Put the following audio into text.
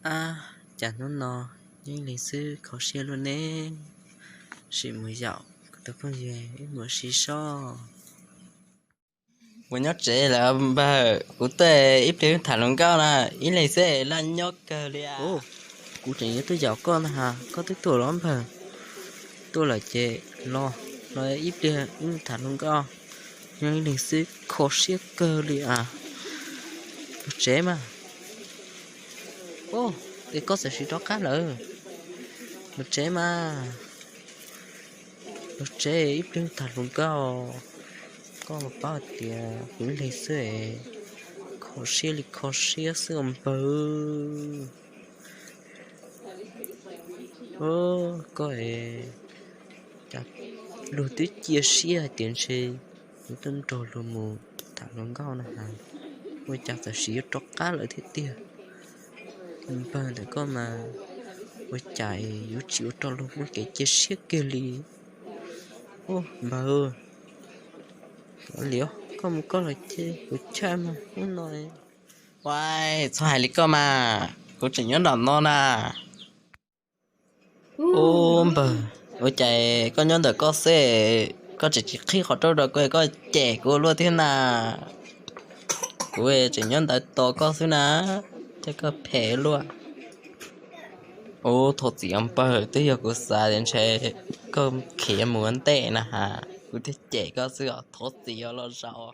À, chẳng nó nọ, nhưng lịch sử khó xe luôn nè. Sĩ mới dạo, tôi không gì, mới xí xo. Bữa nhóc trẻ là bà của tê ít tiếng thả lông cao nè, ý này sẽ là nhóc cờ lia. Ồ, cụ thể như tôi dạo con hả, có tới tuổi lắm bà. Tôi là trẻ, lo ít đi, thả luôn con. Nhưng lịch sử khó xe cơ đi à. Trẻ mà. Ồ, cái có sẽ xí đó cá lỡ. Nó trẻ mà. Nó trẻ ít đi thả luôn cao. Có một bao tiền, cũng lịch sử ấy. Khó xe sớm bơ. Ô, có ấy. Chắc đồ tí chia sẻ tiền xe. Những tên trò đồ mù. Thả lòng gạo nè hả. Ôi chắc là xí trọc cá lợi thiết tiền. Bơ để có mà. Ôi chạy yếu chịu trò luôn một cái chia sẻ kia lì. Ô, bà ơi. Liệu có một con là chơi của cha mà không nói. Wow, sao hai lý cơ mà, cô chỉ nhớ đòn non à. Ôm bờ, ôi chạy, con nhớ được có xe, có chỉ khi họ trâu được có trẻ cô luôn thế nào. Cô ấy chỉ nhớ được to có xíu nè, chắc có phê luôn. Ô, thôi gì ông bờ, tôi giờ cô xa đến chơi, có khía muốn tệ nè hả, cô thích trẻ có xíu, thôi gì ở lo sao.